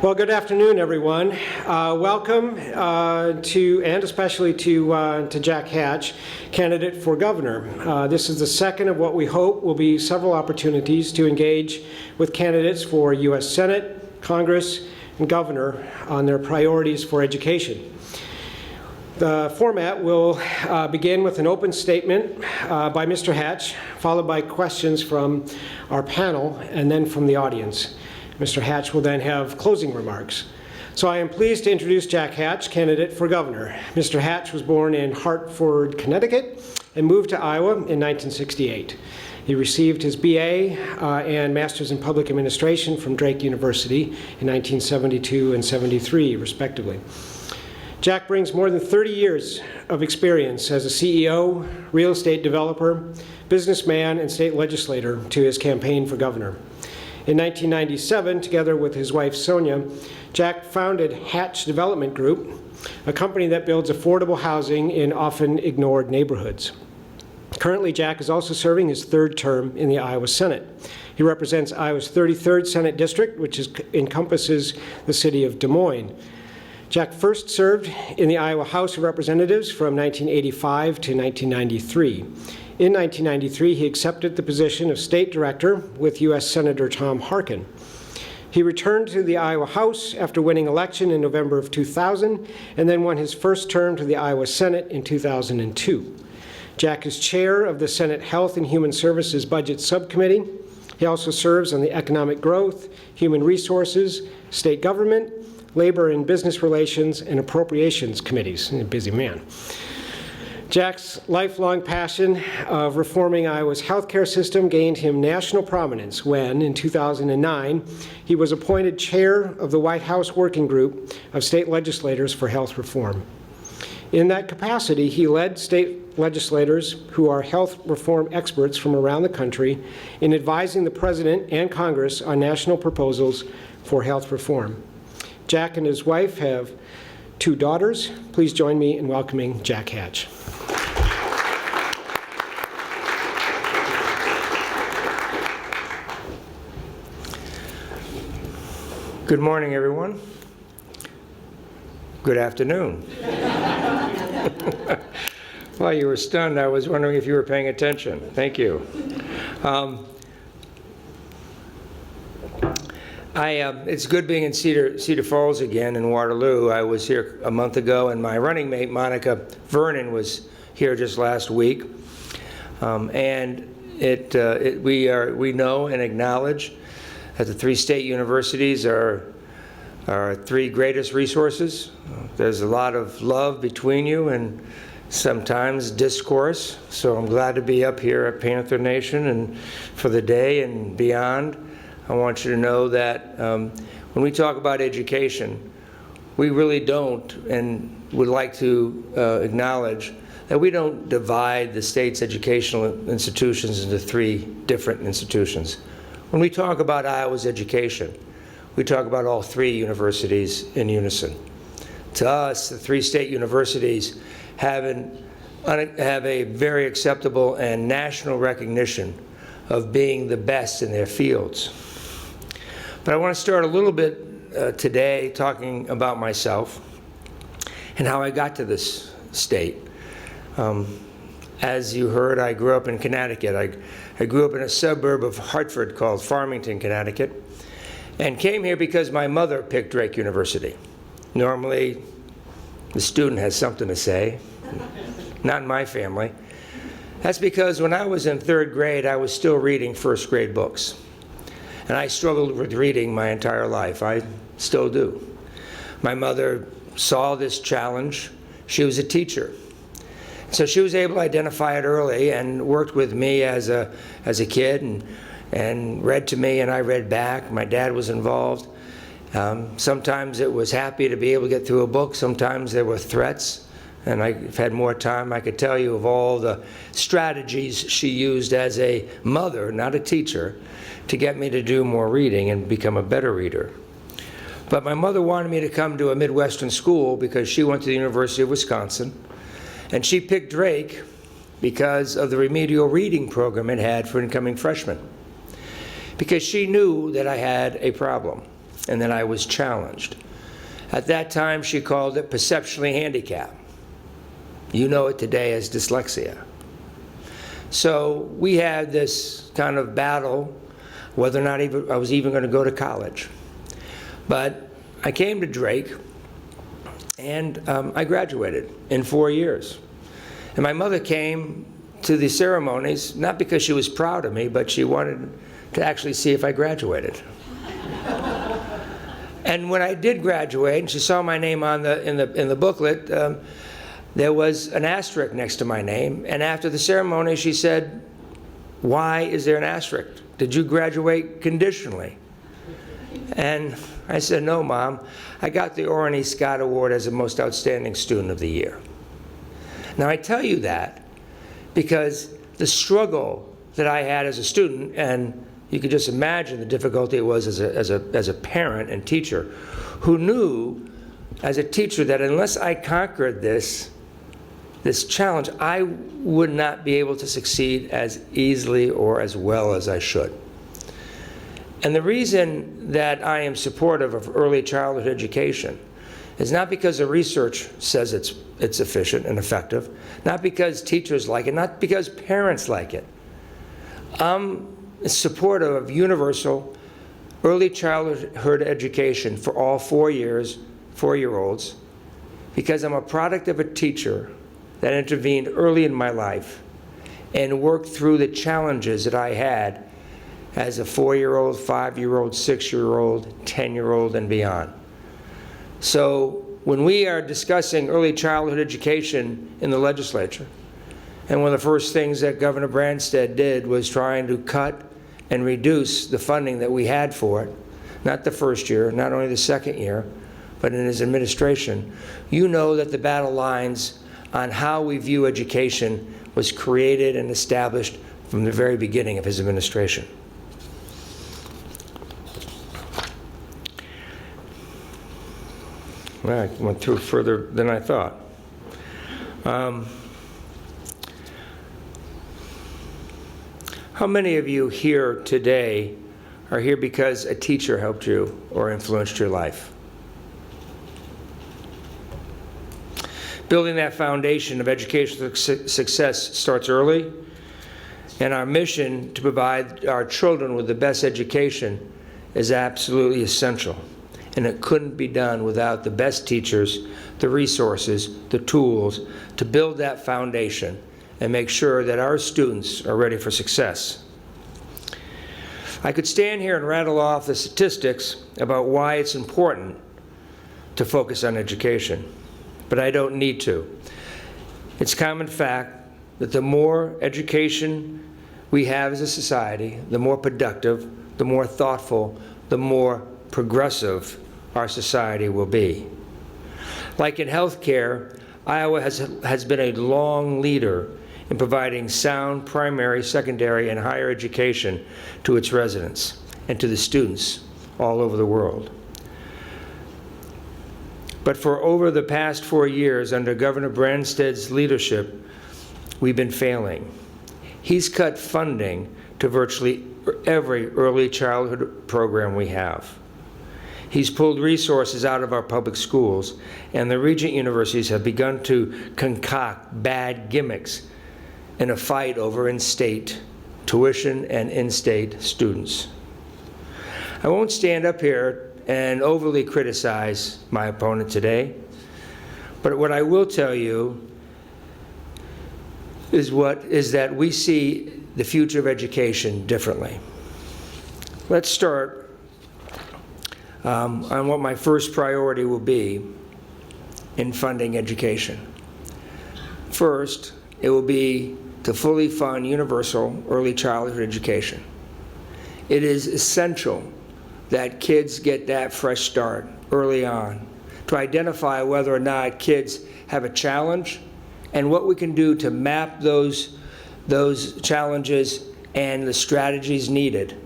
Well, good afternoon, everyone. Welcome and especially to Jack Hatch, candidate for governor. This is the second of what we hope will be several opportunities to engage with candidates for U.S. Senate, Congress, and governor on their priorities for education. The format will begin with an open statement by Mr. Hatch, followed by questions from our panel and then from the audience. Mr. Hatch will then have closing remarks. So I am pleased to introduce Jack Hatch, candidate for governor. Mr. Hatch was born in Hartford, Connecticut, and moved to Iowa in 1968. He received his BA and Master's in Public Administration from Drake University in 1972 and 73, respectively. Jack brings more than 30 years of experience as a CEO, real estate developer, businessman, and state legislator to his campaign for governor. In 1997, together with his wife Sonia, Jack founded Hatch Development Group, a company that builds affordable housing in often ignored neighborhoods. Currently, Jack is also serving his third term in the Iowa Senate. He represents Iowa's 33rd Senate District, which encompasses the city of Des Moines. Jack first served in the Iowa House of Representatives from 1985 to 1993. In 1993, he accepted the position of state director with U.S. Senator Tom Harkin. He returned to the Iowa House after winning election in November of 2000, and then won his first term to the Iowa Senate in 2002. Jack is chair of the Senate Health and Human Services Budget Subcommittee. He also serves on the Economic Growth, Human Resources, State Government, Labor and Business Relations, and Appropriations Committees. He's a busy man. Jack's lifelong passion of reforming Iowa's healthcare system gained him national prominence when, in 2009, he was appointed chair of the White House Working Group of State Legislators for Health Reform. In that capacity, he led state legislators who are health reform experts from around the country in advising the President and Congress on national proposals for health reform. Jack and his wife have 2 daughters. Please join me in welcoming Jack Hatch. Good morning, everyone. Good afternoon. While you were stunned, I was wondering if you were paying attention. Thank you. It's good being in Cedar Falls again in Waterloo. I was here a month ago, and my running mate, Monica Vernon, was here just last week. We know and acknowledge that the 3 state universities are our 3 greatest resources. There's a lot of love between you and sometimes discourse. So I'm glad to be up here at Panther Nation and for the day and beyond. I want you to know that when we talk about education, we really don't, and would like to acknowledge that we don't divide the state's educational institutions into 3 different institutions. When we talk about Iowa's education, we talk about all 3 universities in unison. To us, the 3 state universities have a very acceptable and national recognition of being the best in their fields. But I want to start a little bit today talking about myself and how I got to this state. As you heard, I grew up in Connecticut. I grew up in a suburb of Hartford called Farmington, Connecticut, and came here because my mother picked Drake University. Normally, the student has something to say. Not in my family. That's because when I was in 3rd grade, I was still reading 1st grade books. And I struggled with reading my entire life. I still do. My mother saw this challenge. She was a teacher. So she was able to identify it early and worked with me as a kid and read to me and I read back. My dad was involved. Sometimes it was happy to be able to get through a book. Sometimes there were threats. And I've had more time, I could tell you of all the strategies she used as a mother, not a teacher, to get me to do more reading and become a better reader. But my mother wanted me to come to a Midwestern school because she went to the University of Wisconsin. And she picked Drake because of the remedial reading program it had for incoming freshmen. Because she knew that I had a problem. and that I was challenged. At that time, she called it perceptually handicapped. You know it today as dyslexia. So we had this kind of battle whether or not I was even going to go to college. But I came to Drake, and I graduated in 4 years. And my mother came to the ceremonies, not because she was proud of me, but she wanted to actually see if I graduated. And when I did graduate, and she saw my name on in the booklet, there was an asterisk next to my name. And after the ceremony, she said, "Why is there an asterisk? Did you graduate conditionally?" And I said, "No, Mom. I got the Orrin E. Scott Award as the most outstanding student of the year." Now, I tell you that because the struggle that I had as a student, and you could just imagine the difficulty it was as a parent and teacher, who knew as a teacher that unless I conquered this challenge, I would not be able to succeed as easily or as well as I should. And the reason that I am supportive of early childhood education is not because the research says it's efficient and effective, not because teachers like it, not because parents like it. I'm supportive of universal early childhood education for all 4-year-olds, because I'm a product of a teacher that intervened early in my life and worked through the challenges that I had as a 4-year-old, 5-year-old, 6-year-old, 10-year-old, and beyond. So when we are discussing early childhood education in the legislature, and one of the first things that Governor Branstad did was trying to cut and reduce the funding that we had for it, not the first year, not only the second year, but in his administration, you know that the battle lines on how we view education was created and established from the very beginning of his administration. Well, I went through further than I thought. How many of you here today are here because a teacher helped you or influenced your life? Building that foundation of educational success starts early, and our mission to provide our children with the best education is absolutely essential. And it couldn't be done without the best teachers, the resources, the tools to build that foundation and make sure that our students are ready for success. I could stand here and rattle off the statistics about why it's important to focus on education, but I don't need to. It's common fact that the more education we have as a society, the more productive, the more thoughtful, the more progressive our society will be. Like in healthcare, Iowa has been a long leader in providing sound primary, secondary, and higher education to its residents and to the students all over the world. But for over the past 4 years, under Governor Branstad's leadership, we've been failing. He's cut funding to virtually every early childhood program we have. He's pulled resources out of our public schools, and the Regent universities have begun to concoct bad gimmicks in a fight over in-state tuition and in-state students. I won't stand up here and overly criticize my opponent today, but what I will tell you is that we see the future of education differently. Let's start on what my first priority will be in funding education. First, it will be to fully fund universal early childhood education. It is essential that kids get that fresh start early on to identify whether or not kids have a challenge and what we can do to map those challenges and the strategies needed,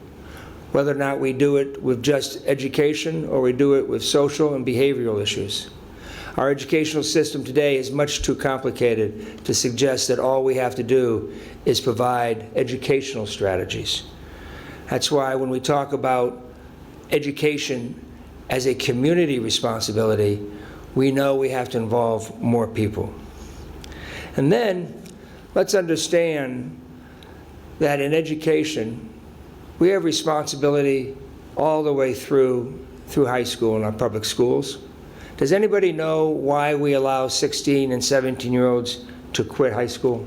whether or not we do it with just education or we do it with social and behavioral issues. Our educational system today is much too complicated to suggest that all we have to do is provide educational strategies. That's why when we talk about education as a community responsibility, we know we have to involve more people. And then, let's understand that in education, we have responsibility all the way through high school in our public schools. Does anybody know why we allow 16 and 17-year-olds to quit high school?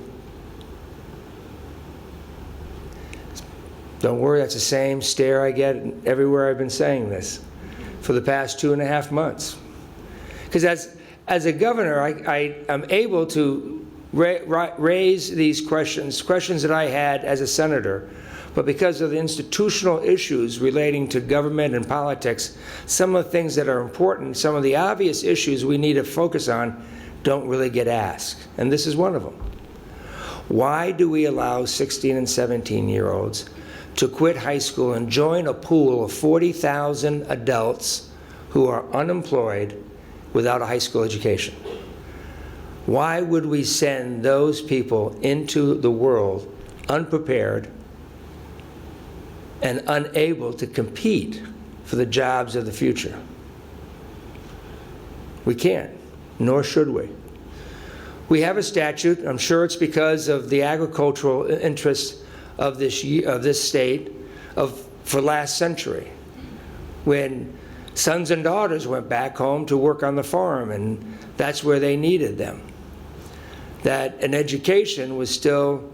Don't worry, that's the same stare I get everywhere I've been saying this for the past 2.5 months. Because as a governor, I am able to raise these questions that I had as a senator, but because of the institutional issues relating to government and politics, some of the things that are important, some of the obvious issues we need to focus on don't really get asked, and this is one of them. Why do we allow 16 and 17-year-olds to quit high school and join a pool of 40,000 adults who are unemployed without a high school education? Why would we send those people into the world unprepared and unable to compete for the jobs of the future? We can't, nor should we. We have a statute, I'm sure it's because of the agricultural interests of this state for last century, when sons and daughters went back home to work on the farm, and that's where they needed them. That an education was still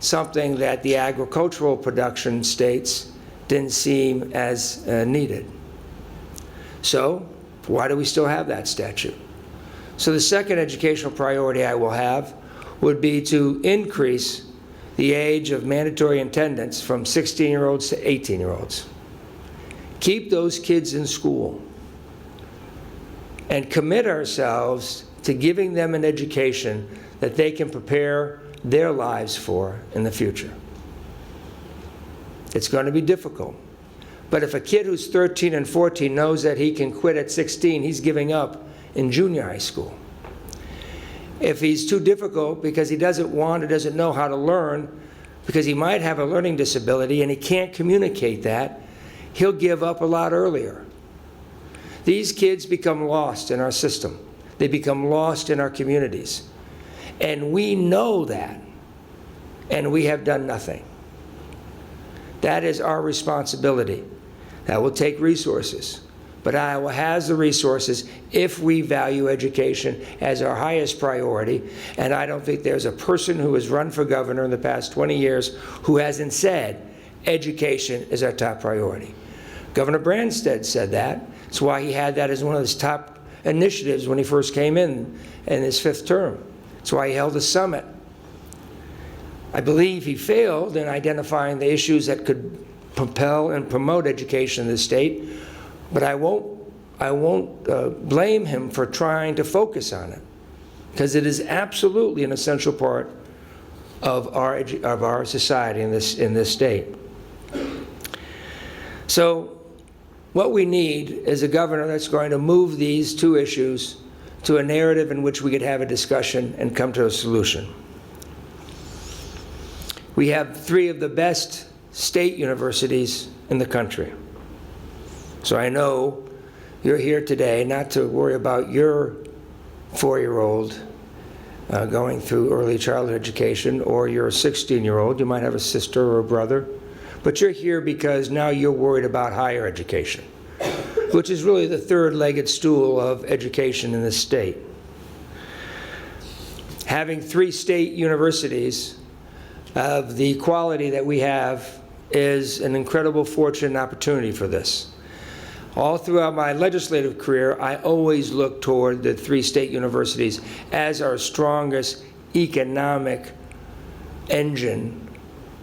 something that the agricultural production states didn't seem as needed. So why do we still have that statute? So the second educational priority I will have would be to increase the age of mandatory attendance from 16-year-olds to 18-year-olds. Keep those kids in school and commit ourselves to giving them an education that they can prepare their lives for in the future. It's going to be difficult. But if a kid who's 13 and 14 knows that he can quit at 16, he's giving up in junior high school. If he's too difficult because he doesn't want or doesn't know how to learn, because he might have a learning disability and he can't communicate that, he'll give up a lot earlier. These kids become lost in our system. They become lost in our communities. And we know that, and we have done nothing. That is our responsibility. That will take resources. But Iowa has the resources if we value education as our highest priority. And I don't think there's a person who has run for governor in the past 20 years who hasn't said education is our top priority. Governor Branstad said that. That's why he had that as one of his top initiatives when he first came in his 5th term. That's why he held a summit. I believe he failed in identifying the issues that could propel and promote education in the state. But I won't blame him for trying to focus on it, because it is absolutely an essential part of our society in this state. So what we need is a governor that's going to move these two issues to a narrative in which we could have a discussion and come to a solution. We have 3 of the best state universities in the country. So I know you're here today not to worry about your 4-year-old going through early childhood education, or your 16-year-old. You might have a sister or a brother. But you're here because now you're worried about higher education, which is really the third-legged stool of education in this state. Having 3 state universities of the quality that we have is an incredible fortune and opportunity for this. All throughout my legislative career, I always look toward the 3 state universities as our strongest economic engine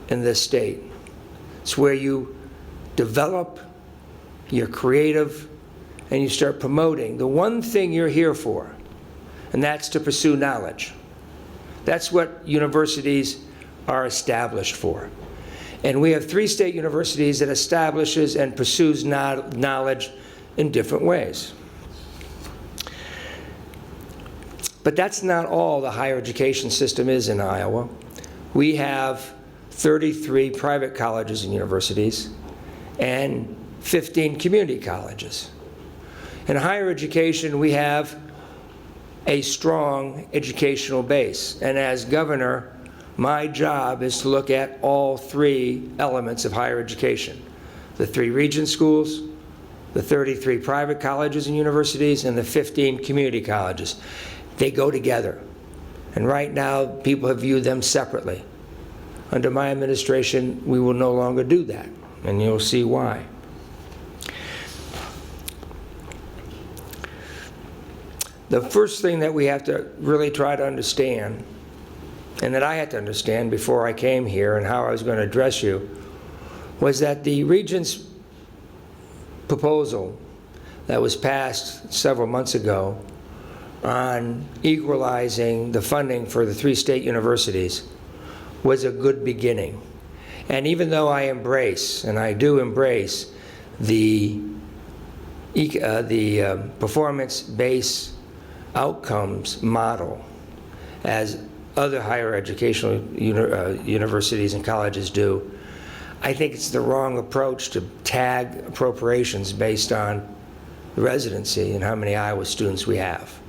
in this state. It's where you develop, you're creative, and you start promoting the one thing you're here for, and that's to pursue knowledge. That's what universities are established for. And we have 3 state universities that establishes and pursues knowledge in different ways. But that's not all the higher education system is in Iowa. We have 33 private colleges and universities and 15 community colleges. In higher education, we have a strong educational base. And as governor, my job is to look at all three elements of higher education: the 3 Regent schools, the 33 private colleges and universities, and the 15 community colleges. They go together. And right now, people have viewed them separately. Under my administration, we will no longer do that, and you'll see why. The first thing that we have to really try to understand, and that I had to understand before I came here and how I was going to address you, was that the Regent's proposal that was passed several months ago on equalizing the funding for the 3 state universities was a good beginning. And even though I embrace, and I do embrace, the performance-based outcomes model, as other higher educational universities and colleges do, I think it's the wrong approach to tag appropriations based on residency and how many Iowa students we have.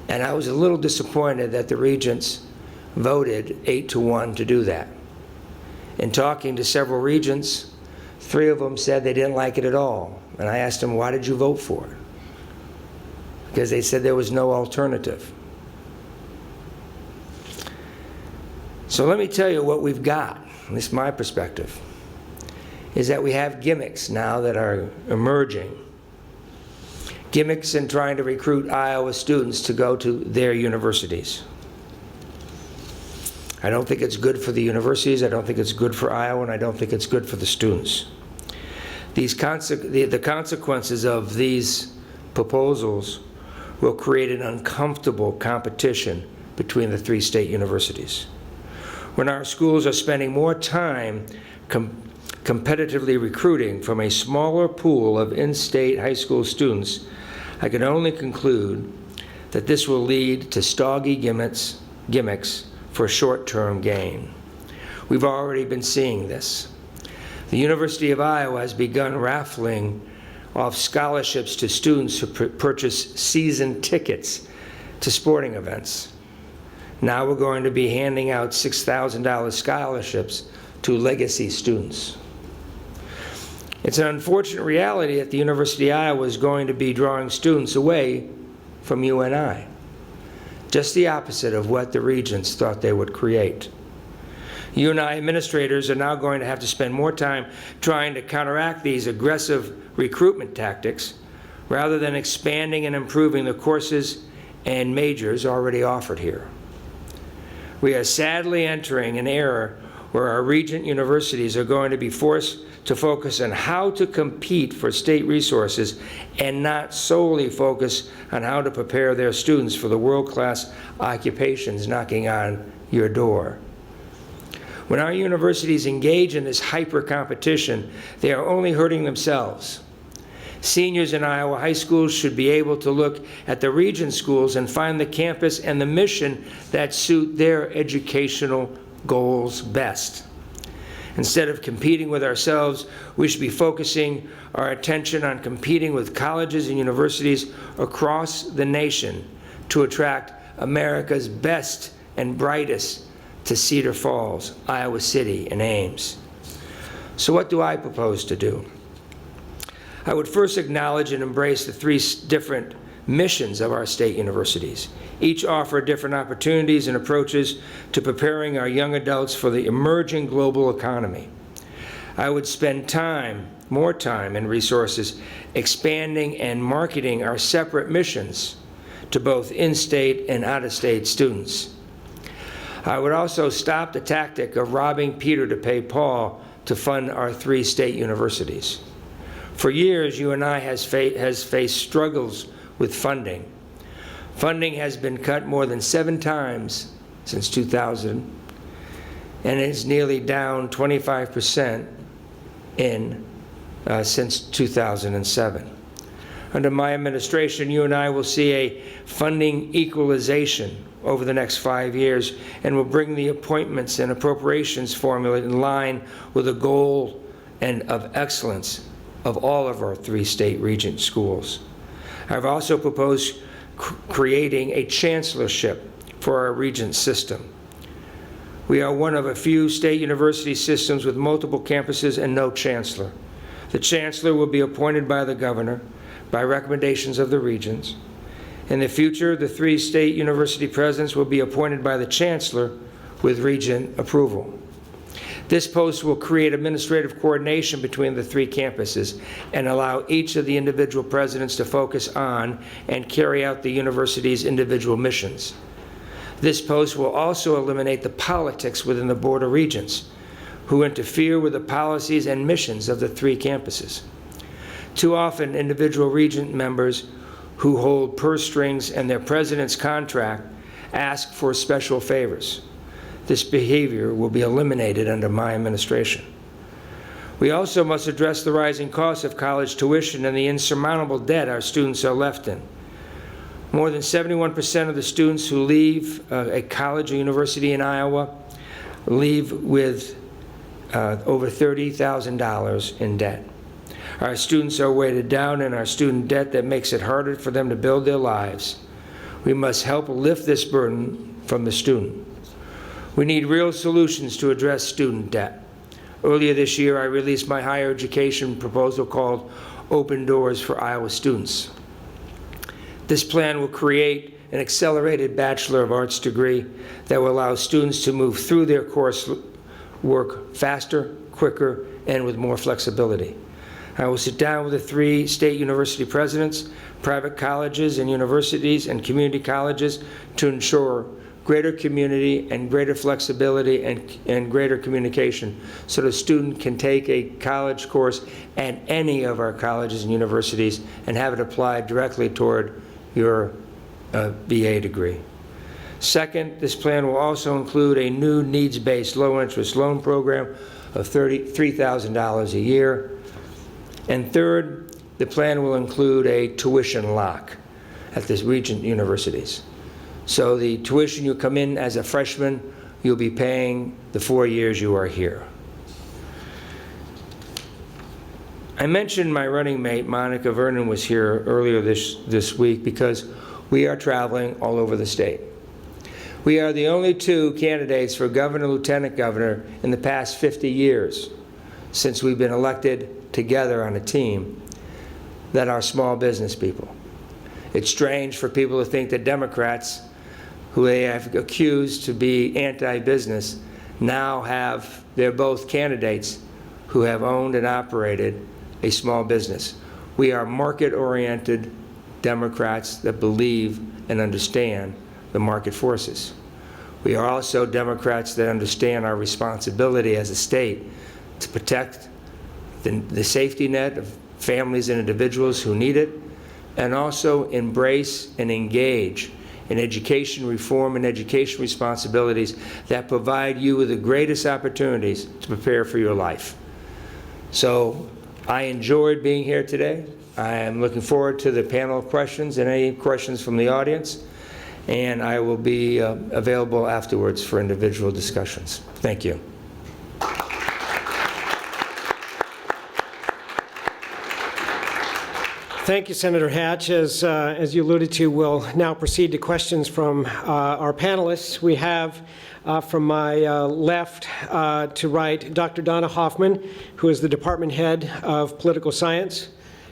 And I was a little disappointed that the Regents voted 8-1 to do that. In talking to several Regents, 3 of them said they didn't like it at all. And I asked them, why did you vote for it? Because they said there was no alternative. So let me tell you what we've got, at least my perspective, is that we have gimmicks now that are emerging. Gimmicks in trying to recruit Iowa students to go to their universities. I don't think it's good for the universities, I don't think it's good for Iowa, and I don't think it's good for the students. The consequences of these proposals will create an uncomfortable competition between the 3 state universities. When our schools are spending more time competitively recruiting from a smaller pool of in-state high school students, I can only conclude that this will lead to stodgy gimmicks for short-term gain. We've already been seeing this. The University of Iowa has begun raffling off scholarships to students who purchase season tickets to sporting events. Now we're going to be handing out $6,000 scholarships to legacy students. It's an unfortunate reality that the University of Iowa is going to be drawing students away from UNI. Just the opposite of what the Regents thought they would create. UNI administrators are now going to have to spend more time trying to counteract these aggressive recruitment tactics rather than expanding and improving the courses and majors already offered here. We are sadly entering an era where our Regent universities are going to be forced to focus on how to compete for state resources and not solely focus on how to prepare their students for the world-class occupations knocking on your door. When our universities engage in this hyper-competition, they are only hurting themselves. Seniors in Iowa high schools should be able to look at the Regent schools and find the campus and the mission that suit their educational goals best. Instead of competing with ourselves, we should be focusing our attention on competing with colleges and universities across the nation to attract America's best and brightest to Cedar Falls, Iowa City, and Ames. So what do I propose to do? I would first acknowledge and embrace the 3 different missions of our state universities. Each offer different opportunities and approaches to preparing our young adults for the emerging global economy. I would spend more time and resources expanding and marketing our separate missions to both in-state and out-of-state students. I would also stop the tactic of robbing Peter to pay Paul to fund our 3 state universities. For years, UNI has faced struggles with funding. Funding has been cut more than 7 times since 2000, and is nearly down 25% since 2007. Under my administration, UNI will see a funding equalization over the next 5 years and will bring the appointments and appropriations formula in line with a goal of excellence of all of our 3 state regent schools. I've also proposed creating a chancellorship for our regent system. We are one of a few state university systems with multiple campuses and no chancellor. The chancellor will be appointed by the governor by recommendations of the regents. In the future, the 3 state university presidents will be appointed by the chancellor with regent approval. This post will create administrative coordination between the 3 campuses and allow each of the individual presidents to focus on and carry out the university's individual missions. This post will also eliminate the politics within the Board of Regents, who interfere with the policies and missions of the 3 campuses. Too often, individual regent members who hold purse strings and their president's contract ask for special favors. This behavior will be eliminated under my administration. We also must address the rising costs of college tuition and the insurmountable debt our students are left in. More than 71% of the students who leave a college or university in Iowa leave with over $30,000 in debt. Our students are weighted down in our student debt that makes it harder for them to build their lives. We must help lift this burden from the student. We need real solutions to address student debt. Earlier this year, I released my higher education proposal called Open Doors for Iowa Students. This plan will create an accelerated Bachelor of Arts degree that will allow students to move through their coursework faster, quicker, and with more flexibility. I will sit down with the 3 state university presidents, private colleges and universities, and community colleges to ensure greater community and greater flexibility and greater communication so the student can take a college course at any of our colleges and universities and have it applied directly toward your BA degree. Second, this plan will also include a new needs-based low-interest loan program of $33,000 a year. And third, the plan will include a tuition lock at the regent universities. So the tuition you come in as a freshman, you'll be paying the 4 years you are here. I mentioned my running mate, Monica Vernon, was here earlier this week because we are traveling all over the state. We are the only 2 candidates for governor, lieutenant governor in the past 50 years since we've been elected together on a team that are small business people. It's strange for people to think that Democrats, who they have accused to be anti-business, now they're both candidates who have owned and operated a small business. We are market-oriented Democrats that believe and understand the market forces. We are also Democrats that understand our responsibility as a state to protect the safety net of families and individuals who need it, and also embrace and engage in education reform and education responsibilities that provide you with the greatest opportunities to prepare for your life. So I enjoyed being here today. I am looking forward to the panel of questions and any questions from the audience, and I will be available afterwards for individual discussions. Thank you. Thank you, Senator Hatch. As you alluded to, we'll now proceed to questions from our panelists. We have from my left to right, Dr. Donna Hoffman, who is the department head of political science,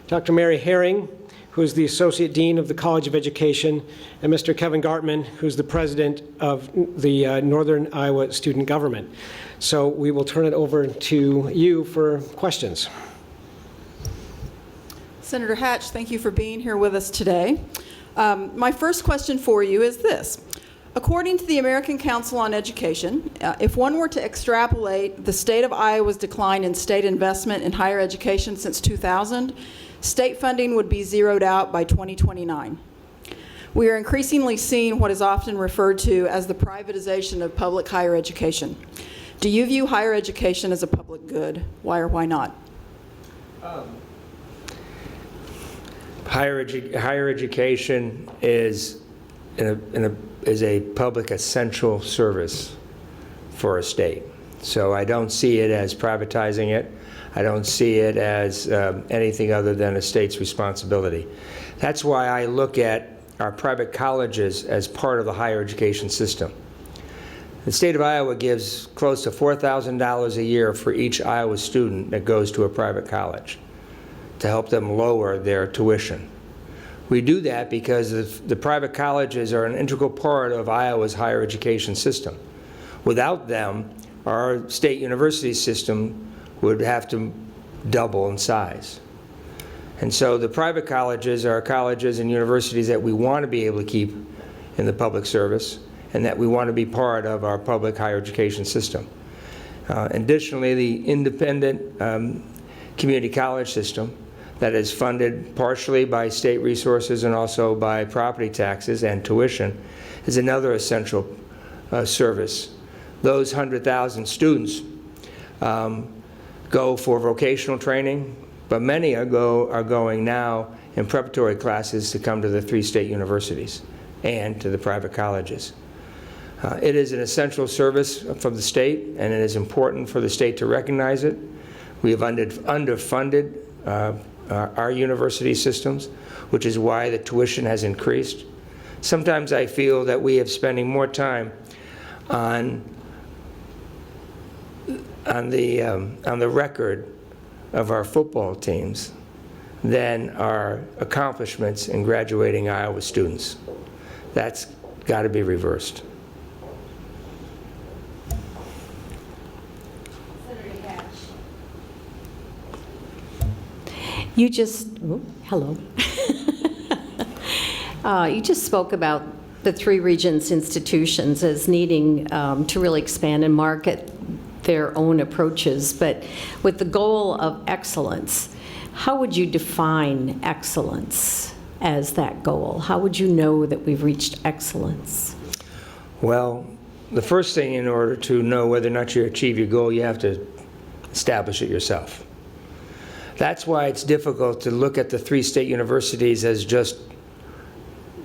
Dr. Mary Herring, who is the Associate Dean of the College of Education, and Mr. Kevin Gartman, who's the President of the Northern Iowa Student Government. So we will turn it over to you for questions. Senator Hatch, thank you for being here with us today. My first question for you is this. According to the American Council on Education, if one were to extrapolate the state of Iowa's decline in state investment in higher education since 2000, state funding would be zeroed out by 2029. We are increasingly seeing what is often referred to as the privatization of public higher education. Do you view higher education as a public good? Why or why not? Higher education is a public essential service for a state. So I don't see it as privatizing it. I don't see it as anything other than a state's responsibility. That's why I look at our private colleges as part of the higher education system. The state of Iowa gives close to $4,000 a year for each Iowa student that goes to a private college to help them lower their tuition. We do that because the private colleges are an integral part of Iowa's higher education system. Without them, our state university system would have to double in size. And so the private colleges are colleges and universities that we want to be able to keep in the public service and that we want to be part of our public higher education system. Additionally, the independent community college system that is funded partially by state resources and also by property taxes and tuition is another essential service. Those 100,000 students go for vocational training, but many are going now in preparatory classes to come to the 3 state universities and to the private colleges. It is an essential service from the state, and it is important for the state to recognize it. We have underfunded our university systems, which is why the tuition has increased. Sometimes I feel that we have spending more time on the record of our football teams than our accomplishments in graduating Iowa students. That's got to be reversed. You just, hello. You just spoke about the 3 Regents institutions as needing to really expand and market their own approaches, but with the goal of excellence. How would you define excellence as that goal? How would you know that we've reached excellence? Well, the first thing, in order to know whether or not you achieve your goal, you have to establish it yourself. That's why it's difficult to look at the 3 state universities as just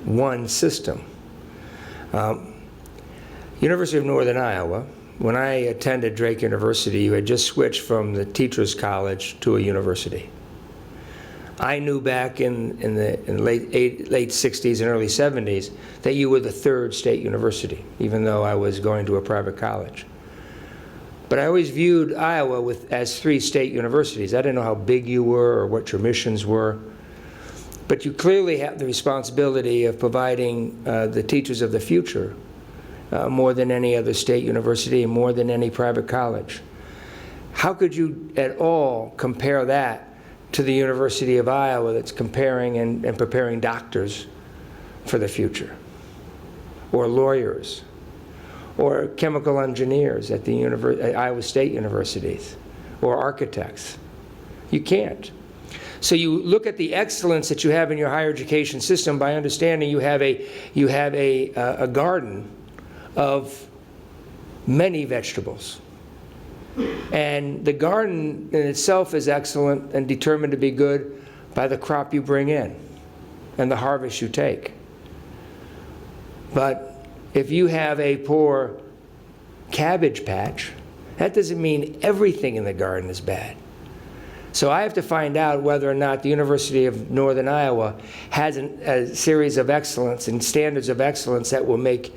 one system. University of Northern Iowa, when I attended Drake University, you had just switched from the teacher's college to a university. I knew back in the late 60s and early 70s that you were the 3rd state university, even though I was going to a private college. But I always viewed Iowa as 3 state universities. I didn't know how big you were or what your missions were. But you clearly have the responsibility of providing the teachers of the future more than any other state university and more than any private college. How could you at all compare that to the University of Iowa that's comparing and preparing doctors for the future, or lawyers, or chemical engineers at the Iowa State universities, or architects? You can't. So you look at the excellence that you have in your higher education system by understanding you have a garden of many vegetables. And the garden in itself is excellent and determined to be good by the crop you bring in and the harvest you take. But if you have a poor cabbage patch, that doesn't mean everything in the garden is bad. So I have to find out whether or not the University of Northern Iowa has a series of excellence and standards of excellence that will make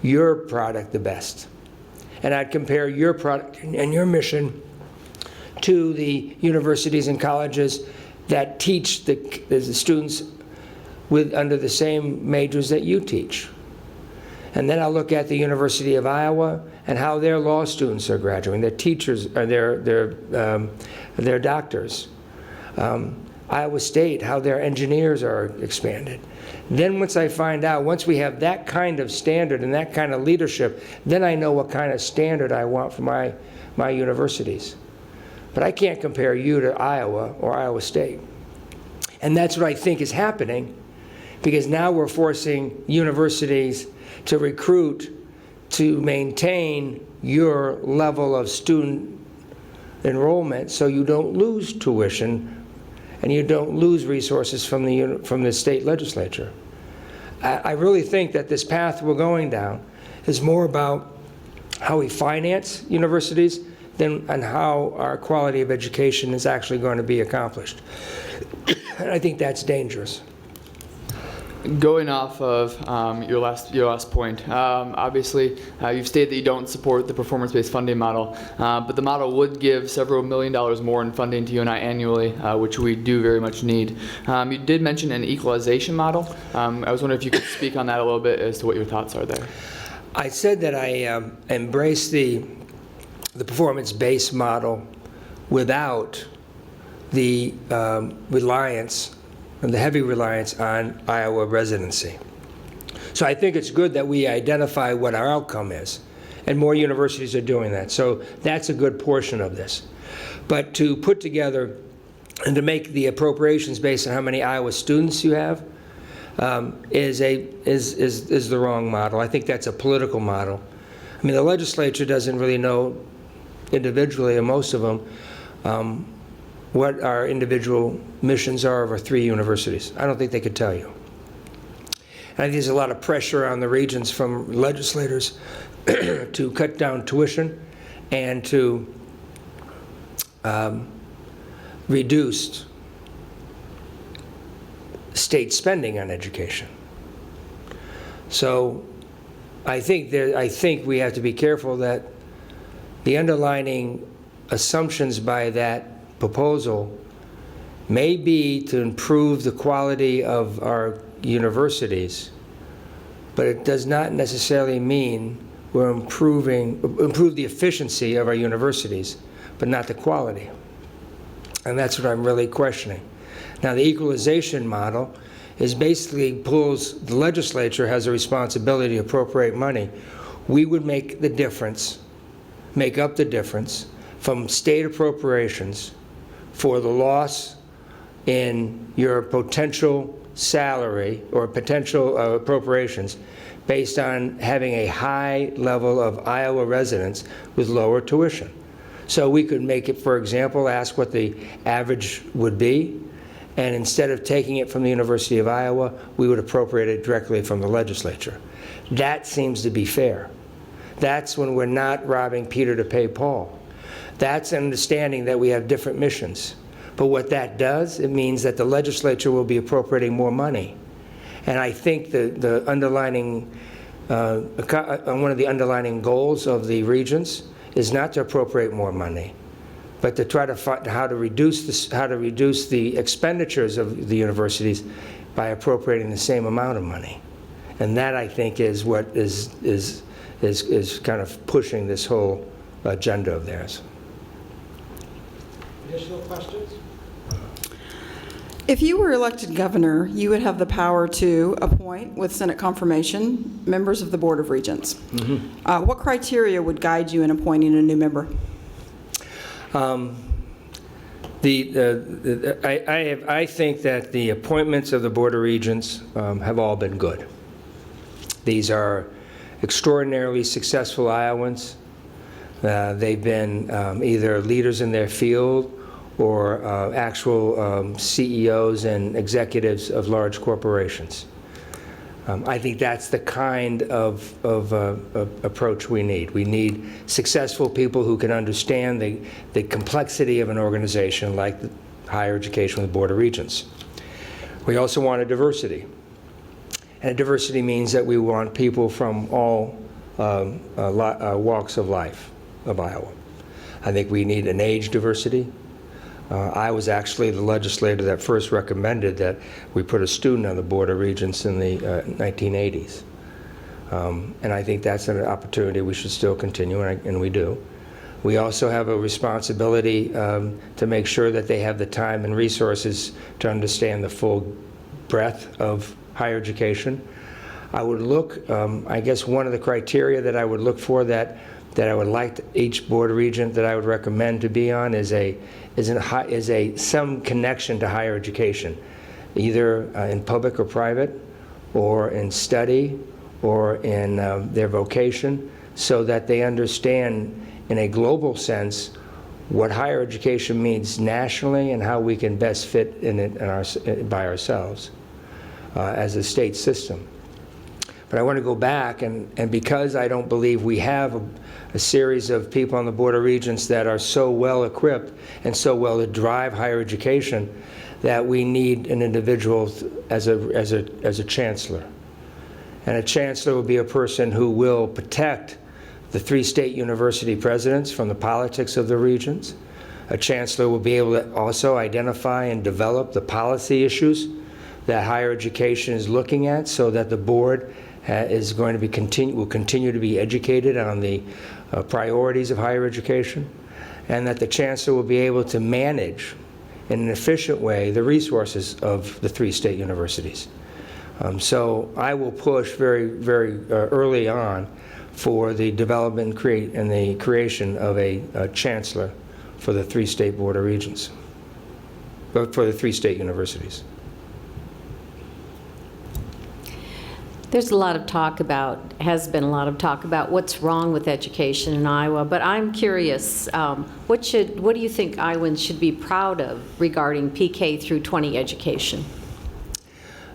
your product the best. And I'd compare your product and your mission to the universities and colleges that teach the students under the same majors that you teach. And then I'll look at the University of Iowa and how their law students are graduating, their teachers, or their doctors. Iowa State, how their engineers are expanded. Then once I find out, once we have that kind of standard and that kind of leadership, then I know what kind of standard I want for my universities. But I can't compare you to Iowa or Iowa State. And that's what I think is happening, because now we're forcing universities to recruit to maintain your level of student enrollment so you don't lose tuition and you don't lose resources from the state legislature. I really think that this path we're going down is more about how we finance universities than on how our quality of education is actually going to be accomplished. And I think that's dangerous. Going off of your last point, obviously you've stated that you don't support the performance-based funding model, but the model would give several $1 million more in funding to UNI annually, which we do very much need. You did mention an equalization model. I was wondering if you could speak on that a little bit as to what your thoughts are there. I said that I embrace the performance-based model without the reliance, and the heavy reliance on Iowa residency. So I think it's good that we identify what our outcome is, and more universities are doing that. So that's a good portion of this. But to put together and to make the appropriations based on how many Iowa students you have is the wrong model. I think that's a political model. I mean, the legislature doesn't really know individually, or most of them, what our individual missions are of our 3 universities. I don't think they could tell you. And I think there's a lot of pressure on the regions from legislators to cut down tuition and to reduce state spending on education. So I think we have to be careful that the underlining assumptions by that proposal may be to improve the quality of our universities, but it does not necessarily mean we're improve the efficiency of our universities, but not the quality. And that's what I'm really questioning. Now, the equalization model is basically the legislature has a responsibility to appropriate money. We would make up the difference from state appropriations for the loss in your potential salary or potential appropriations based on having a high level of Iowa residents with lower tuition. So we could make it, for example, ask what the average would be, and instead of taking it from the University of Iowa, we would appropriate it directly from the legislature. That seems to be fair. That's when we're not robbing Peter to pay Paul. That's an understanding that we have different missions. But what that does, it means that the legislature will be appropriating more money. And I think the underlining, one of the underlining goals of the regions is not to appropriate more money, but to try to find how to reduce the expenditures of the universities by appropriating the same amount of money. And that, I think, is what is kind of pushing this whole agenda of theirs. Additional questions? If you were elected governor, you would have the power to appoint, with Senate confirmation, members of the Board of Regents. Mm-hmm. What criteria would guide you in appointing a new member? I think that the appointments of the Board of Regents have all been good. These are extraordinarily successful Iowans. They've been either leaders in their field or actual CEOs and executives of large corporations. I think that's the kind of approach we need. We need successful people who can understand the complexity of an organization like the higher education with the Board of Regents. We also want a diversity. And a diversity means that we want people from all walks of life of Iowa. I think we need an age diversity. I was actually the legislator that first recommended that we put a student on the Board of Regents in the 1980s. And I think that's an opportunity we should still continue, and we do. We also have a responsibility to make sure that they have the time and resources to understand the full breadth of higher education. I would look, I guess one of the criteria that I would look for that I would like each Board of Regent that I would recommend to be on is some connection to higher education, either in public or private, or in study, or in their vocation, so that they understand in a global sense what higher education means nationally and how we can best fit in it by ourselves as a state system. But I want to go back, and because I don't believe we have a series of people on the Board of Regents that are so well equipped and so well to drive higher education, that we need an individual as a chancellor. And a chancellor will be a person who will protect the 3 state university presidents from the politics of the regions. A chancellor will be able to also identify and develop the policy issues that higher education is looking at, so that the board is going to be will continue to be educated on the priorities of higher education, and that the chancellor will be able to manage in an efficient way the resources of the 3 state universities. So I will push very early on for the development and the creation of a chancellor for the 3 state Board of Regents, for the 3 state universities. There's a lot of talk about, has been a lot of talk about what's wrong with education in Iowa, but I'm curious, what do you think Iowans should be proud of regarding PK through 20 education?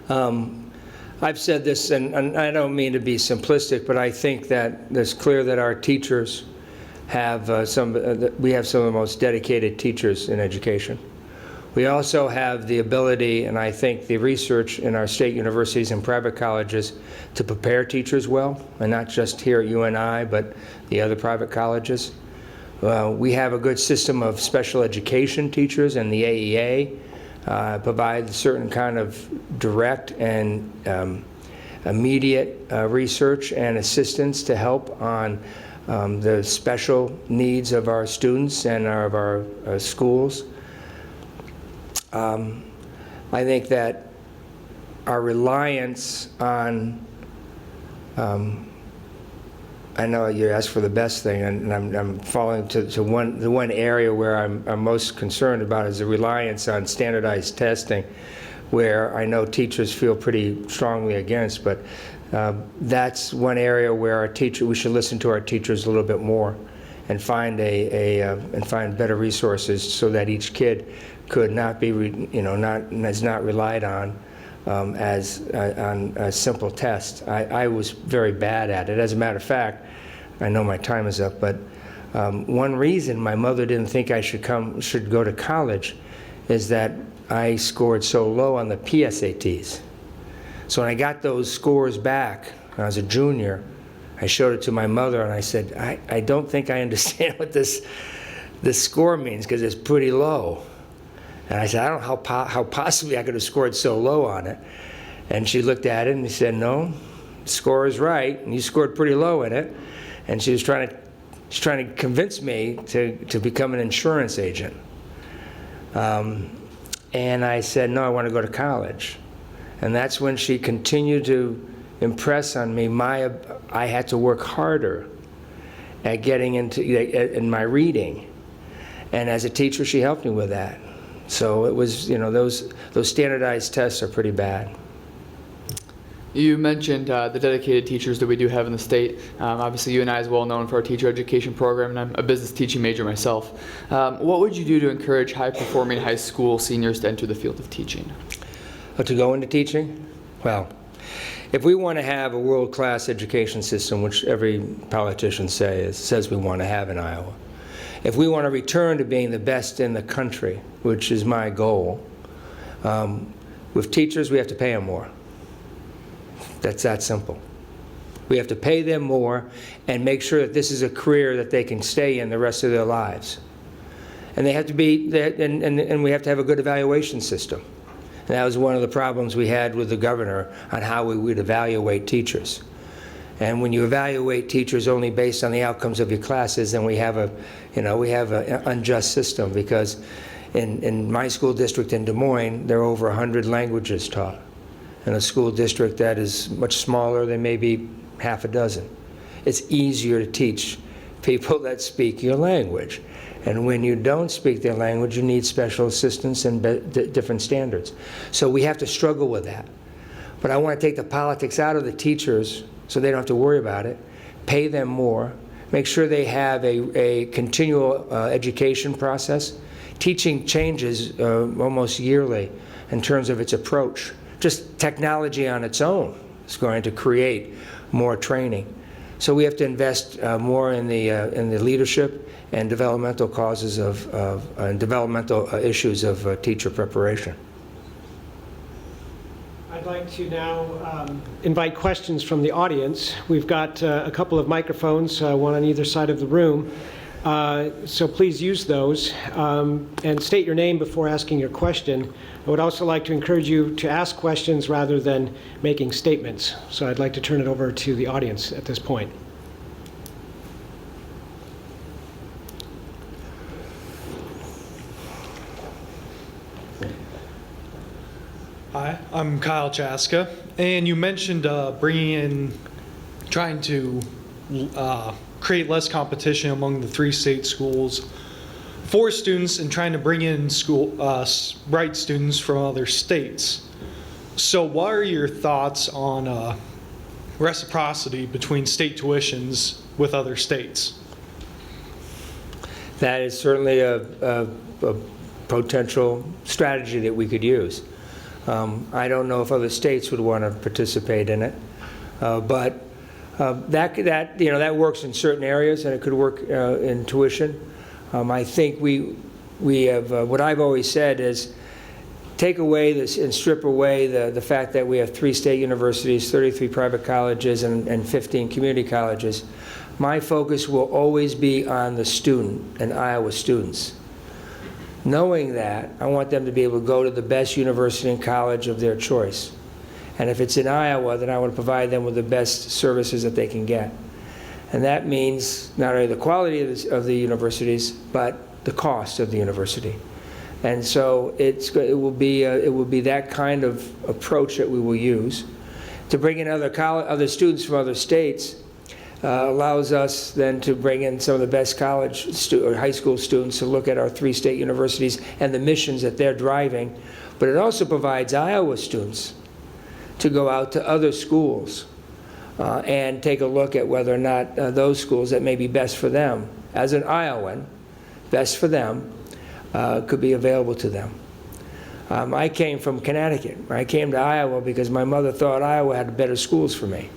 I've said this, and I don't mean to be simplistic, but I think that it's clear that our teachers have we have some of the most dedicated teachers in education. We also have the ability, and I think the research in our state universities and private colleges, to prepare teachers well, and not just here at UNI, but the other private colleges. We have a good system of special education teachers, and the AEA provide a certain kind of direct and immediate research and assistance to help on the special needs of our students and of our schools. I think that our reliance on, I know you asked for the best thing, and I'm falling to the one area where I'm most concerned about is the reliance on standardized testing, where I know teachers feel pretty strongly against, but that's one area where we should listen to our teachers a little bit more and find find better resources so that each kid could not be, not relied on as on a simple test. I was very bad at it. As a matter of fact, I know my time is up, but one reason my mother didn't think I should go to college is that I scored so low on the PSATs. So when I got those scores back when I was a junior, I showed it to my mother and I said, I don't think I understand what this score means, because it's pretty low. And I said, I don't know how possibly I could have scored so low on it. And she looked at it and she said, no, the score is right, and you scored pretty low in it. And she was trying to convince me to become an insurance agent. And I said, no, I want to go to college. And that's when she continued to impress on me I had to work harder at getting in my reading. And as a teacher, she helped me with that. So it was, those standardized tests are pretty bad. You mentioned the dedicated teachers that we do have in the state. Obviously, UNI is well known for our teacher education program, and I'm a business teaching major myself. What would you do to encourage high-performing high school seniors to enter the field of teaching? To go into teaching? Well, if we want to have a world-class education system, which every politician says we want to have in Iowa, if we want to return to being the best in the country, which is my goal, with teachers, we have to pay them more. That's that simple. We have to pay them more and make sure that this is a career that they can stay in the rest of their lives. And they have to be, and we have to have a good evaluation system. And that was one of the problems we had with the governor on how we would evaluate teachers. And when you evaluate teachers only based on the outcomes of your classes, then we have an unjust system, because in my school district in Des Moines, there are over 100 languages taught. In a school district that is much smaller, there may be half a dozen. It's easier to teach people that speak your language. And when you don't speak their language, you need special assistance and different standards. So we have to struggle with that. But I want to take the politics out of the teachers so they don't have to worry about it, pay them more, make sure they have a continual education process. Teaching changes almost yearly in terms of its approach. Just technology on its own is going to create more training. So we have to invest more in the leadership and developmental causes of developmental issues of teacher preparation. I'd like to now invite questions from the audience. We've got a couple of microphones, one on either side of the room. So please use those and state your name before asking your question. I would also like to encourage you to ask questions rather than making statements. So I'd like to turn it over to the audience at this point. Hi, I'm Kyle Chaska, and you mentioned trying to create less competition among the 3 state schools for students and trying to bring in bright students from other states. So what are your thoughts on reciprocity between state tuitions with other states? That is certainly a potential strategy that we could use. I don't know if other states would want to participate in it, but that works in certain areas, and it could work in tuition. I think we have what I've always said is take away this and strip away the fact that we have 3 state universities, 33 private colleges, and 15 community colleges. My focus will always be on the student and Iowa students. Knowing that, I want them to be able to go to the best university and college of their choice. And if it's in Iowa, then I want to provide them with the best services that they can get. And that means not only the quality of the universities, but the cost of the university. And so it will be that kind of approach that we will use. To bring in other students from other states allows us then to bring in some of the best college or high school students to look at our 3 state universities and the missions that they're driving. But it also provides Iowa students to go out to other schools and take a look at whether or not those schools that may be best for them, as an Iowan, best for them, could be available to them. I came from Connecticut. I came to Iowa because my mother thought Iowa had better schools for me.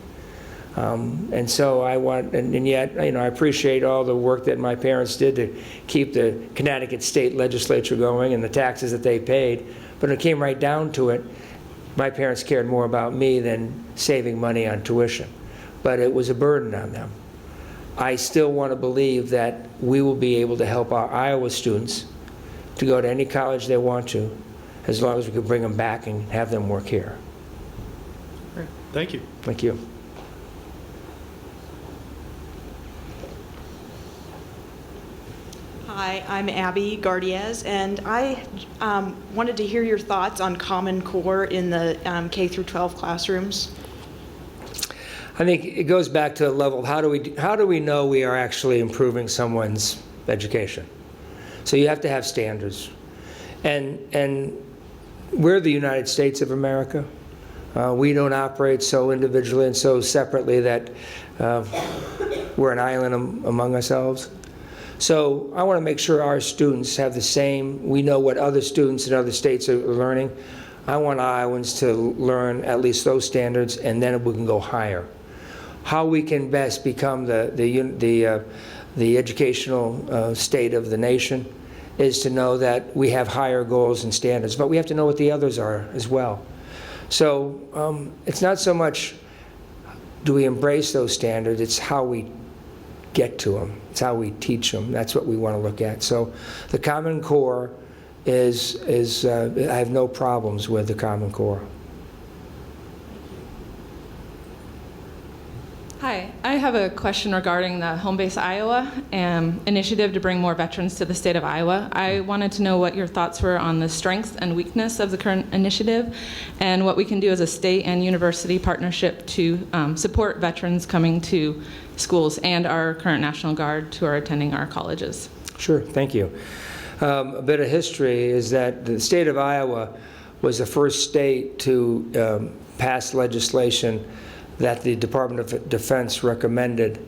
And so and yet, I appreciate all the work that my parents did to keep the Connecticut state legislature going and the taxes that they paid. But when it came right down to it, my parents cared more about me than saving money on tuition. But it was a burden on them. I still want to believe that we will be able to help our Iowa students to go to any college they want to, as long as we can bring them back and have them work here. Thank you. Thank you. Hi, I'm Abby Gardiez, and I wanted to hear your thoughts on Common Core in the K through 12 classrooms. I think it goes back to the level of how do we know we are actually improving someone's education? So you have to have standards, and we're the United States of America. We don't operate so individually and so separately that we're an island among ourselves. So I want to make sure our students have the same, we know what other students in other states are learning. I want Iowans to learn at least those standards, and then we can go higher. How we can best become the educational state of the nation is to know that we have higher goals and standards, but we have to know what the others are as well. So it's not so much do we embrace those standards, it's how we get to them. It's how we teach them. That's what we want to look at. So the Common Core is I have no problems with the Common Core. Hi, I have a question regarding the Home Base Iowa initiative to bring more veterans to the state of Iowa. I wanted to know what your thoughts were on the strengths and weakness of the current initiative and what we can do as a state and university partnership to support veterans coming to schools and our current National Guard who are attending our colleges. Sure, thank you. A bit of history is that the state of Iowa was the first state to pass legislation that the Department of Defense recommended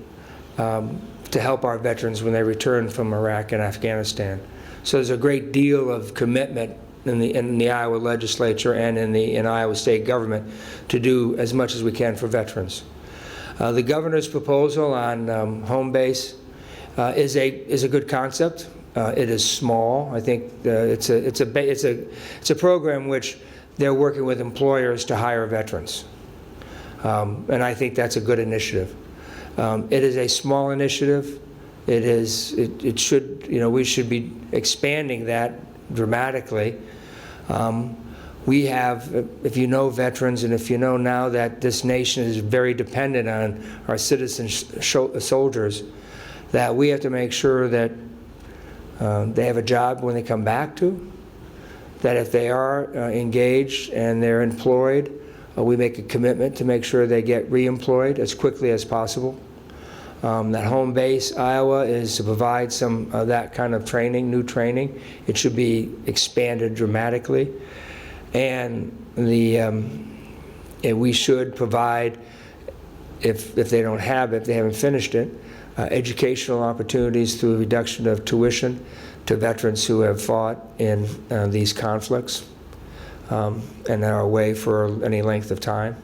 to help our veterans when they returned from Iraq and Afghanistan. So there's a great deal of commitment in the Iowa legislature and in Iowa state government to do as much as we can for veterans. The governor's proposal on home base is a good concept. It is small. I think it's a program which they're working with employers to hire veterans, and I think that's a good initiative. It is a small initiative. It should, we should be expanding that dramatically. We have, if you know veterans, and if you know now that this nation is very dependent on our citizen soldiers, that we have to make sure that they have a job when they come back to, that if they are engaged and they're employed, we make a commitment to make sure they get reemployed as quickly as possible. That home base Iowa is to provide some of that kind of training, new training. It should be expanded dramatically. And we should provide, if they don't have it, if they haven't finished it, educational opportunities through reduction of tuition to veterans who have fought in these conflicts and are away for any length of time.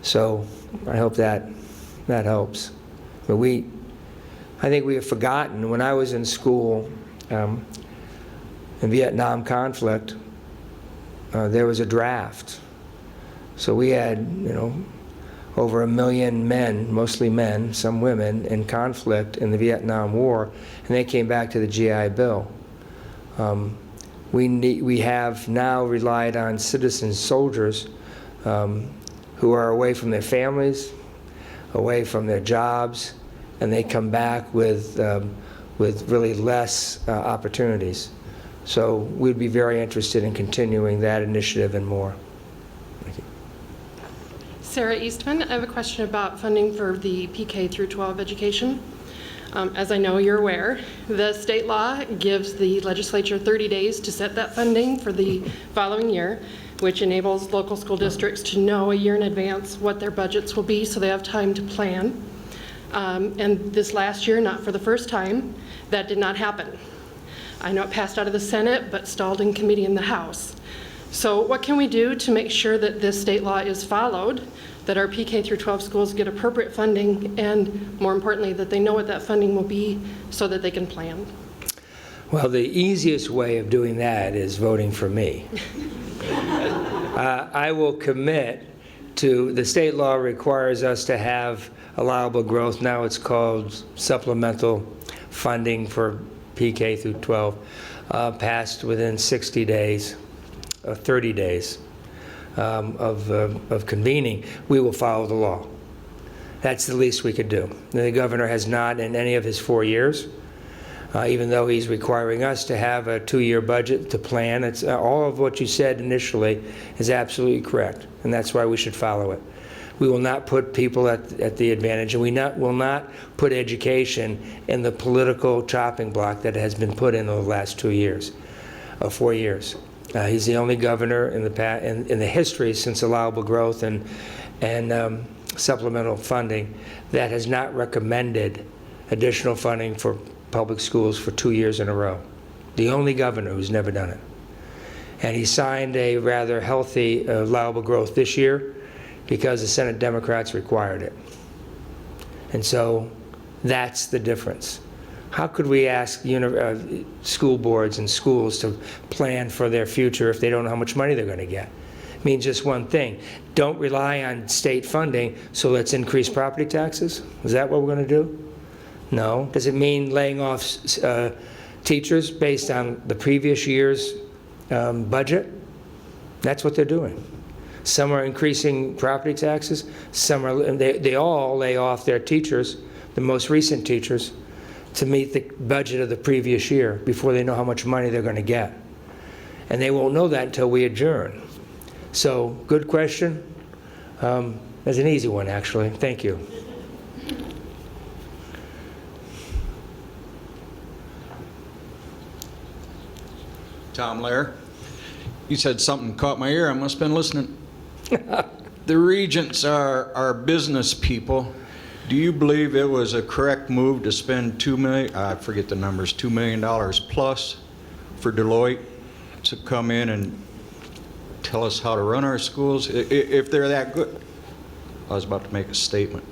So I hope that helps. But I think we have forgotten, when I was in school, in Vietnam conflict, there was a draft. So we had, over 1 million men, mostly men, some women, in conflict in the Vietnam War, and they came back to the GI Bill. We have now relied on citizen soldiers who are away from their families, away from their jobs, and they come back with really less opportunities. So we'd be very interested in continuing that initiative and more. Thank you. Sarah Eastman, I have a question about funding for the PK through 12 education. As I know you're aware, the state law gives the legislature 30 days to set that funding for the following year, which enables local school districts to know a year in advance what their budgets will be so they have time to plan. And this last year, not for the first time, that did not happen. I know it passed out of the Senate, but stalled in committee in the House. So what can we do to make sure that this state law is followed, that our PK through 12 schools get appropriate funding, and more importantly, that they know what that funding will be so that they can plan? Well, the easiest way of doing that is voting for me. I will commit to, the state law requires us to have allowable growth. Now it's called supplemental funding for PK through 12, passed within 60 days, 30 days of convening. We will follow the law. That's the least we could do. The governor has not in any of his 4 years, even though he's requiring us to have a 2-year budget to plan. It's all of what you said initially is absolutely correct, and that's why we should follow it. We will not put people at the advantage, and we will not put education in the political chopping block that has been put in over the last 2 years, 4 years. He's the only governor in the history since allowable growth and supplemental funding that has not recommended additional funding for public schools for 2 years in a row. The only governor who's never done it. And he signed a rather healthy allowable growth this year because the Senate Democrats required it. And so that's the difference. How could we ask school boards and schools to plan for their future if they don't know how much money they're going to get? It means just one thing. Don't rely on state funding, so let's increase property taxes? Is that what we're going to do? No. Does it mean laying off teachers based on the previous year's budget? That's what they're doing. Some are increasing property taxes. Some are. They all lay off their teachers, the most recent teachers, to meet the budget of the previous year before they know how much money they're going to get. And they won't know that until we adjourn. So, good question. That's an easy one, actually. Thank you. Tom Lair. You said something caught my ear. I must have been listening. The regents are business people. Do you believe it was a correct move to spend $2 million, I forget the numbers, $2 million plus for Deloitte to come in and tell us how to run our schools, if they're that good. I was about to make a statement.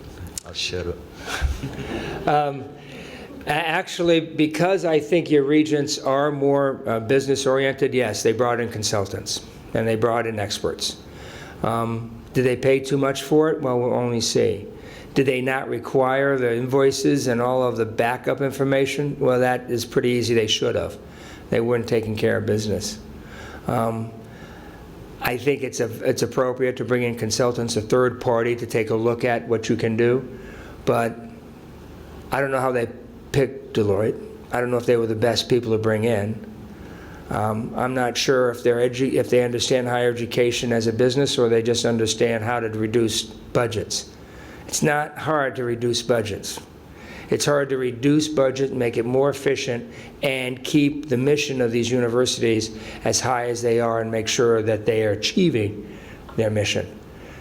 I'll shut up. Actually, because I think your regents are more business-oriented, yes, they brought in consultants, and they brought in experts. Did they pay too much for it? Well, we'll only see. Did they not require the invoices and all of the backup information? Well, that is pretty easy. They should have. They weren't taking care of business. I think it's appropriate to bring in consultants, a third party, to take a look at what you can do. But I don't know how they picked Deloitte. I don't know if they were the best people to bring in. I'm not sure if if they understand higher education as a business, or they just understand how to reduce budgets. It's not hard to reduce budgets. It's hard to reduce budget, make it more efficient, and keep the mission of these universities as high as they are and make sure that they are achieving their mission.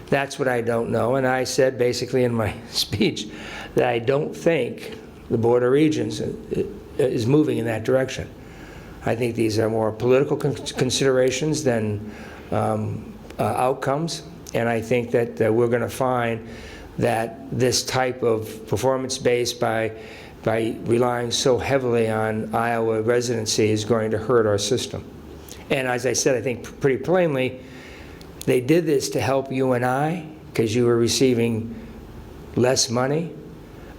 That's what I don't know, and I said basically in my speech that I don't think the Board of Regents is moving in that direction. I think these are more political considerations than outcomes, and I think that we're going to find that this type of performance-based by relying so heavily on Iowa residency is going to hurt our system. And as I said, I think pretty plainly, they did this to help you and I, because you were receiving less money.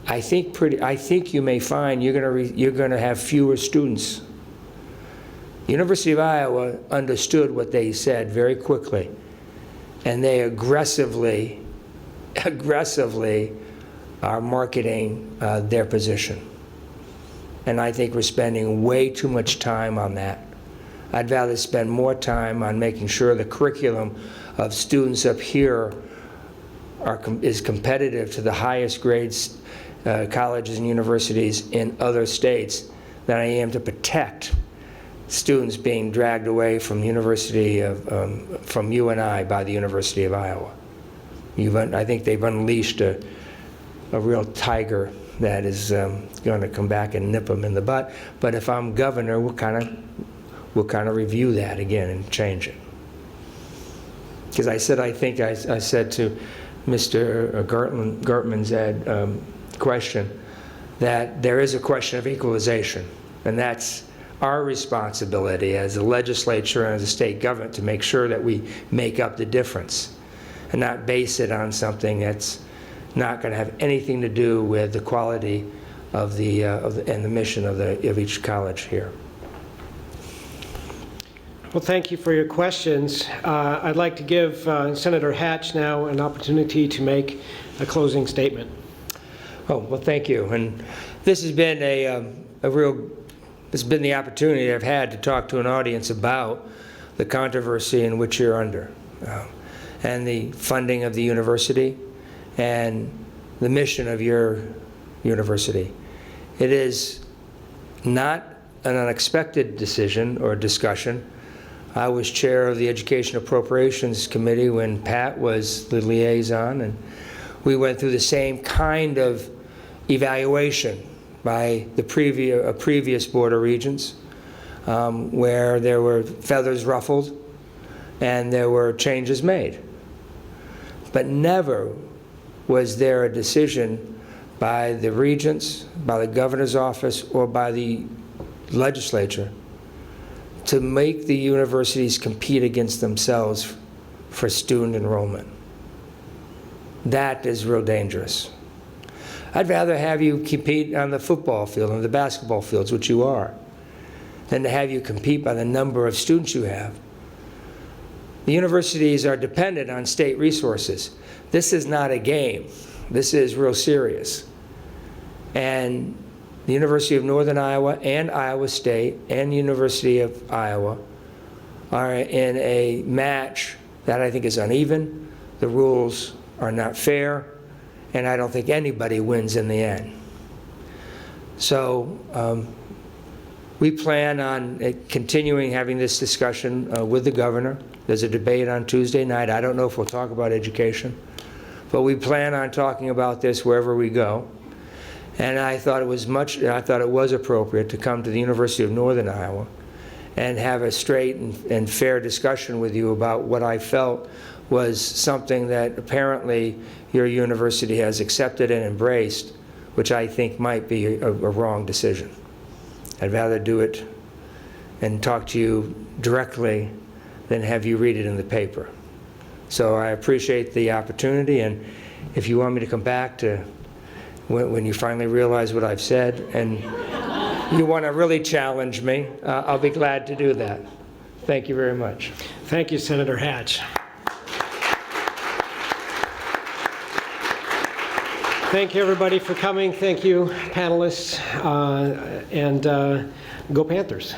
I think you may find you're going to have fewer students. The University of Iowa understood what they said very quickly, and they aggressively are marketing their position. And I think we're spending way too much time on that. I'd rather spend more time on making sure the curriculum of students up here is competitive to the highest grades colleges and universities in other states than I am to protect students being dragged away from from UNI by the University of Iowa. I think they've unleashed a real tiger that is going to come back and nip them in the butt. But if I'm governor, we'll kind of review that again and change it. Because I said to Mr. Gartman's question that there is a question of equalization, and that's our responsibility as a legislature and as a state government to make sure that we make up the difference and not base it on something that's not going to have anything to do with the quality of and the mission of each college here. Well, thank you for your questions. I'd like to give Senator Hatch now an opportunity to make a closing statement. Oh, well, thank you. And this has been this has been the opportunity I've had to talk to an audience about the controversy in which you're under, and the funding of the university, and the mission of your university. It is not an unexpected decision or discussion. I was chair of the Education Appropriations Committee when Pat was the liaison, and we went through the same kind of evaluation by the previous Board of Regents, where there were feathers ruffled and there were changes made. But never was there a decision by the regents, by the governor's office, or by the legislature to make the universities compete against themselves for student enrollment. That is real dangerous. I'd rather have you compete on the football field and the basketball fields, which you are, than to have you compete by the number of students you have. The universities are dependent on state resources. This is not a game. This is real serious. And the University of Northern Iowa and Iowa State and the University of Iowa are in a match that I think is uneven. The rules are not fair, and I don't think anybody wins in the end. So we plan on continuing having this discussion with the governor. There's a debate on Tuesday night. I don't know if we'll talk about education, but we plan on talking about this wherever we go. And I thought it was appropriate to come to the University of Northern Iowa and have a straight and fair discussion with you about what I felt was something that apparently your university has accepted and embraced, which I think might be a wrong decision. I'd rather do it and talk to you directly than have you read it in the paper. So I appreciate the opportunity, and if you want me to come back to when you finally realize what I've said and you want to really challenge me, I'll be glad to do that. Thank you very much. Thank you, Senator Hatch. Thank you, everybody, for coming. Thank you, panelists, and go Panthers.